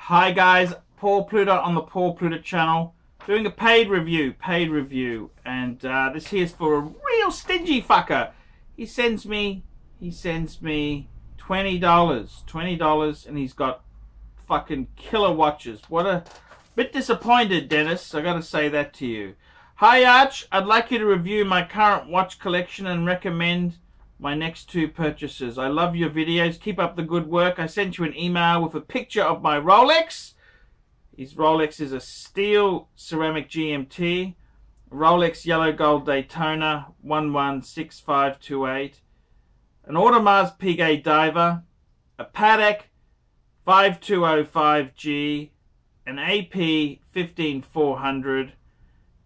Hi guys, Paul Pluta on the Paul Pluta channel, doing a paid review, and this here's for a real stingy fucker. He sends me $20, and he's got fucking killer watches. What a bit disappointed, Dennis. I gotta say that to you. Hi Arch, I'd like you to review my current watch collection and recommend my next two purchases. I love your videos. Keep up the good work. I sent you an email with a picture of my Rolex. His Rolex is a steel ceramic GMT. Rolex yellow gold Daytona 116528. An Audemars Piguet diver. A Patek 5205G. An AP 15400.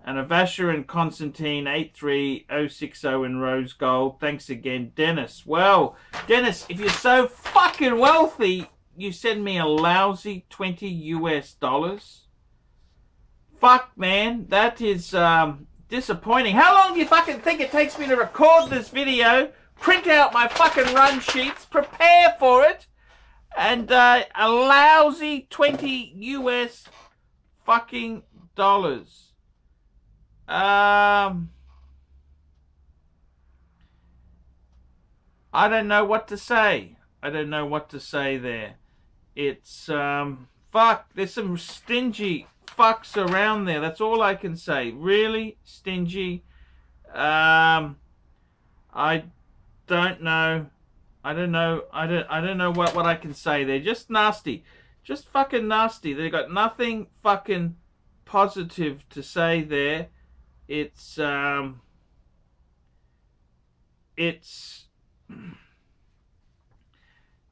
And a Vacheron Constantine 83060 in rose gold. Thanks again, Dennis. Well, Dennis, if you're so fucking wealthy, you send me a lousy $20 US. Fuck, man, that is disappointing. How long do you fucking think it takes me to record this video, print out my fucking run sheets, prepare for it, and a lousy $20 US fucking dollars? I don't know what to say. I don't know what to say there. It's fuck, there's some stingy fucks around there. That's all I can say. Really stingy. I don't know. I don't know what I can say. They're just nasty. Just fucking nasty. They got nothing fucking positive to say there. It's I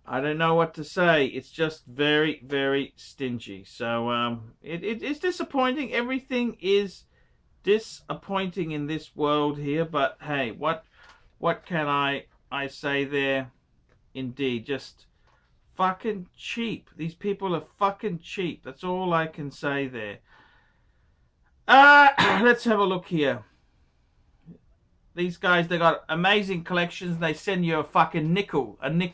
don't know what to say. It's just very, very stingy. So it's disappointing. Everything is disappointing in this world here, but hey, what can I say there? Indeed, just fucking cheap. These people are fucking cheap. That's all I can say there. Let's have a look here. These guys, they got amazing collections. They send you a fucking nickel, and they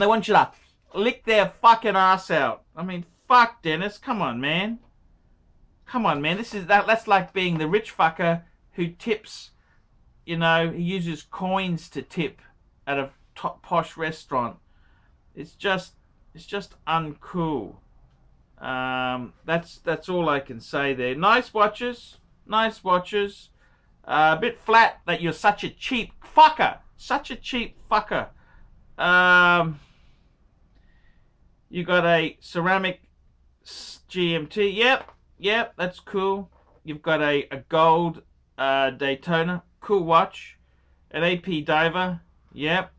want you to lick their fucking ass out. I mean, fuck, Dennis. Come on, man. Come on, man. That's like being the rich fucker who tips. You know, he uses coins to tip at a top posh restaurant. It's just uncool. That's all I can say there. Nice watches, nice watches. A bit flat that you're such a cheap fucker, you got a ceramic GMT. Yep, that's cool. You've got a gold Daytona, cool watch. An AP diver. Yep.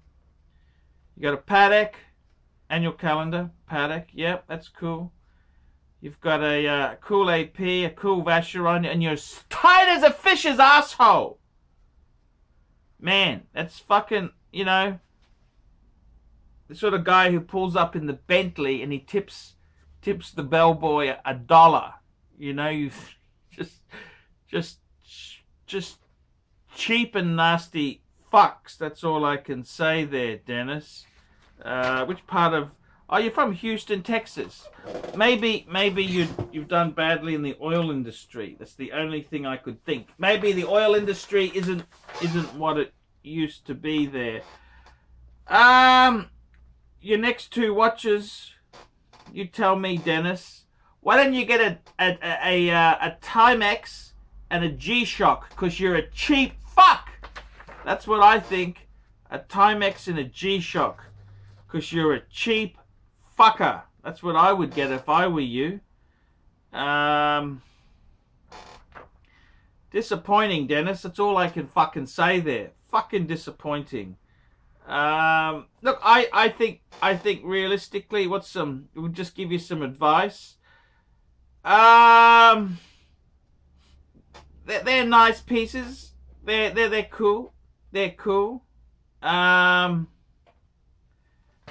You got a Patek annual calendar. Patek. Yep, that's cool. You've got a cool AP, a cool Vacheron, and you're as tight as a fish's asshole. Man, that's fucking, you know, the sort of guy who pulls up in the Bentley and he tips the bellboy $1. You know, you just cheap and nasty fucks. That's all I can say there, Dennis. Which part of... Oh, you're from Houston, Texas. Maybe you've done badly in the oil industry. That's the only thing I could think. Maybe the oil industry isn't what it used to be there. Your next two watches, you tell me, Dennis. Why don't you get a Timex and a G-Shock? Because you're a cheap fuck. That's what I think. A Timex and a G-Shock. Because you're a cheap fucker. That's what I would get if I were you. Disappointing, Dennis. That's all I can fucking say there. Fucking disappointing. Look, I think realistically, we'll just give you some advice. They're nice pieces. They're cool. They're cool.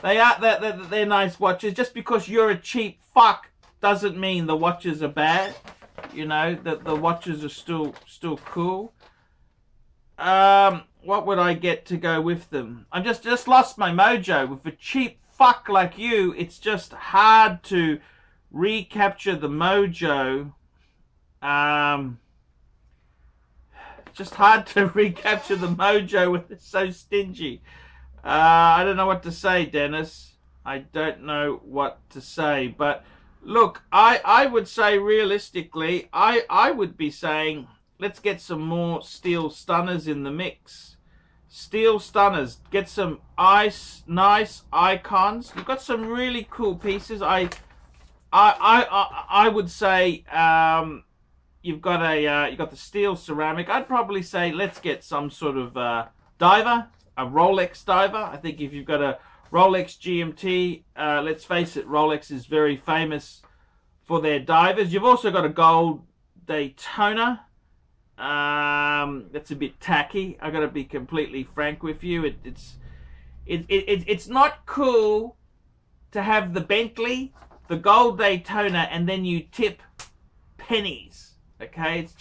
They're nice watches. Just because you're a cheap fuck doesn't mean the watches are bad. You know, the watches are still cool. What would I get to go with them? I just lost my mojo with a cheap fuck like you, it's just hard to recapture the mojo. Just hard to recapture the mojo when it's so stingy. I don't know what to say, Dennis. I don't know what to say. But look, I would say realistically, I would be saying, let's get some more steel stunners in the mix. Steel stunners. Get some nice icons. You've got some really cool pieces. I would say you've got the steel ceramic. I'd probably say let's get some sort of diver, a Rolex diver. I think if you've got a Rolex GMT, let's face it, Rolex is very famous for their divers. You've also got a gold Daytona. That's a bit tacky. I got to be completely frank with you. It's not cool to have the Bentley, the gold Daytona, and then you tip pennies. Okay, it's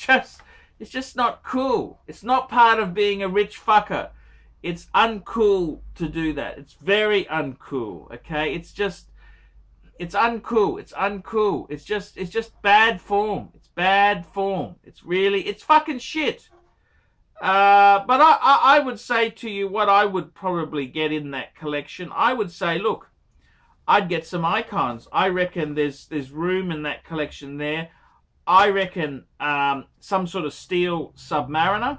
just not cool. It's not part of being a rich fucker. It's uncool to do that. It's very uncool. Okay, it's uncool. It's uncool. It's just bad form. It's bad form. It's fucking shit. But I would say to you what I would probably get in that collection. I would say, look, I'd get some icons. I reckon there's room in that collection there. I reckon some sort of steel Submariner,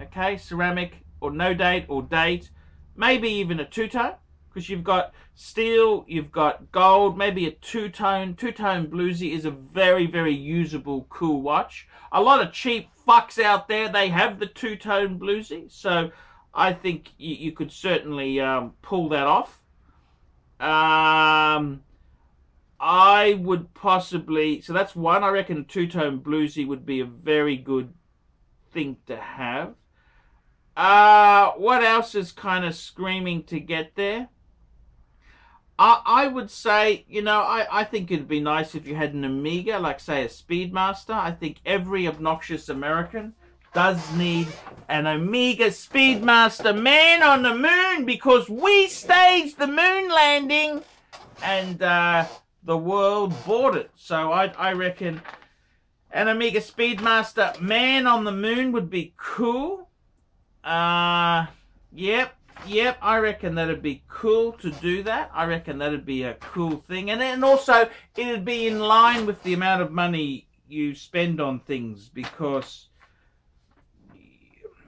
okay, ceramic or no date or date, maybe even a two-tone, because you've got steel, you've got gold, maybe a two-tone bluesy is a very, very usable, cool watch. A lot of cheap fucks out there, they have the two-tone bluesy, so I think you could certainly pull that off. I would possibly, so that's one. I reckon two-tone bluesy would be a very good thing to have. What else is kind of screaming to get there? I would say, you know, I think it'd be nice if you had an Omega, like say a Speedmaster. I think every obnoxious American does need an Omega Speedmaster man on the moon, because we staged the moon landing and the world bought it. So I reckon an Omega Speedmaster man on the moon would be cool. Yep, I reckon that'd be cool to do that. I reckon that'd be a cool thing. And also, it'd be in line with the amount of money you spend on things, because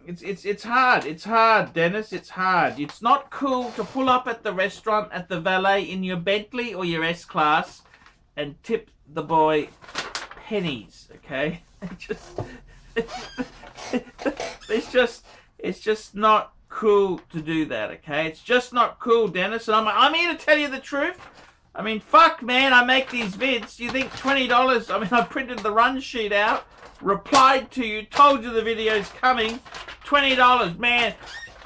it's hard. It's hard, Dennis. It's hard. It's not cool to pull up at the restaurant at the valet in your Bentley or your S-Class and tip the boy pennies, okay? It's just not cool to do that, okay? It's just not cool, Dennis. And I'm here to tell you the truth. I mean, fuck, man, I make these vids. You think $20? I mean, I printed the run sheet out, replied to you, told you the video's coming. $20, man.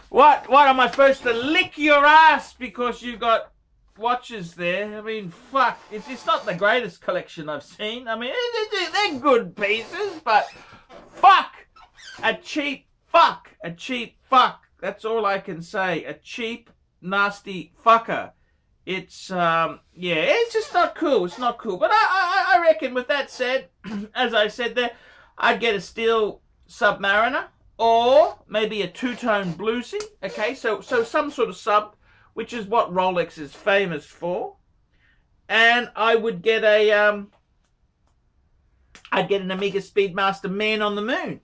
What am I supposed to lick your ass because you got watches there? I mean, fuck. It's not the greatest collection I've seen. I mean, they're good pieces, but fuck. A cheap fuck. A cheap fuck. That's all I can say. A cheap, nasty fucker. It's, yeah, it's just not cool. It's not cool. But I reckon with that said, as I said there, I'd get a steel Submariner or maybe a two-tone bluesy. Okay, so some sort of sub, which is what Rolex is famous for. And I would get a, I'd get an Omega Speedmaster man on the moon.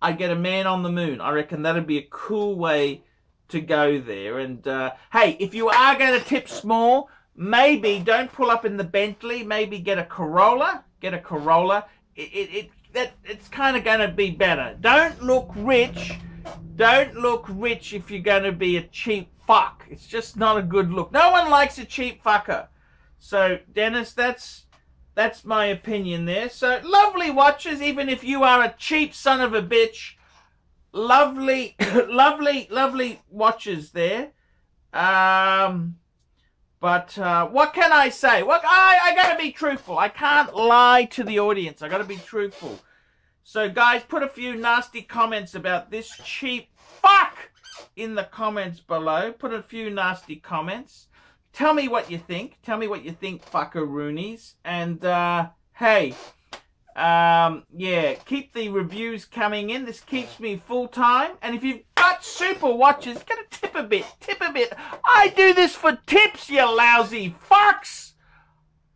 I'd get a man on the moon. I reckon that'd be a cool way to go there. And hey, if you are going to tip small, maybe don't pull up in the Bentley. Maybe get a Corolla. Get a Corolla. It's kind of going to be better. Don't look rich. Don't look rich if you're going to be a cheap fuck. It's just not a good look. No one likes a cheap fucker. So Dennis, that's my opinion there. So lovely watches, even if you are a cheap son of a bitch. Lovely, lovely watches there. But what can I say? Well, I gotta be truthful. I can't lie to the audience. I gotta be truthful. So guys, put a few nasty comments about this cheap fuck in the comments below. Put a few nasty comments. Tell me what you think. Tell me what you think, fuckaroonies. And, hey, yeah, keep the reviews coming in. This keeps me full time. And if you've got super watchers, gotta tip a bit, tip a bit. I do this for tips, you lousy fucks.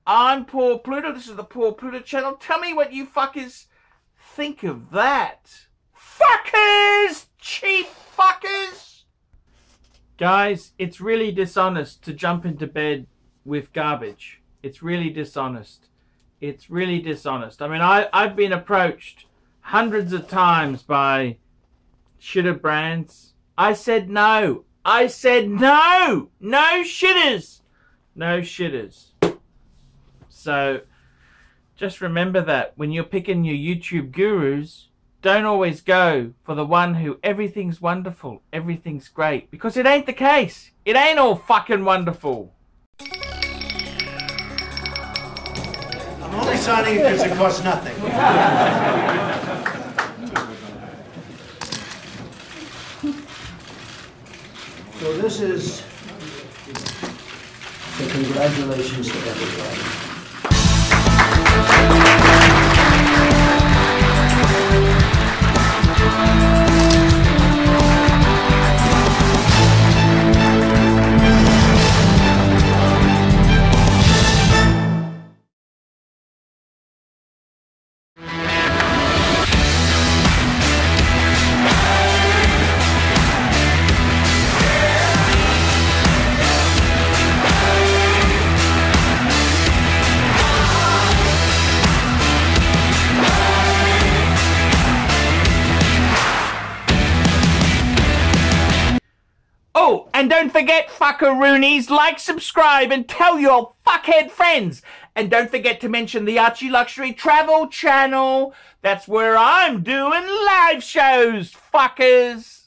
I'm Poor Pluta. This is the Poor Pluta channel. Tell me what you fuckers think of that. Fuckers! Cheap fuckers! Guys, it's really dishonest to jump into bed with garbage. It's really dishonest. It's really dishonest. I mean, I've been approached hundreds of times by shitter brands. I said no. I said no. No shitters. No shitters. So, just remember that when you're picking your YouTube gurus, don't always go for the one who everything's wonderful, everything's great. Because it ain't the case. It ain't all fucking wonderful. I'm only signing it because it costs nothing. So this is the congratulations to everybody. Oh, and don't forget, fuckaroonies, like, subscribe, and tell your fuckhead friends. And don't forget to mention the Archie Luxury Travel channel. That's where I'm doing live shows, fuckers.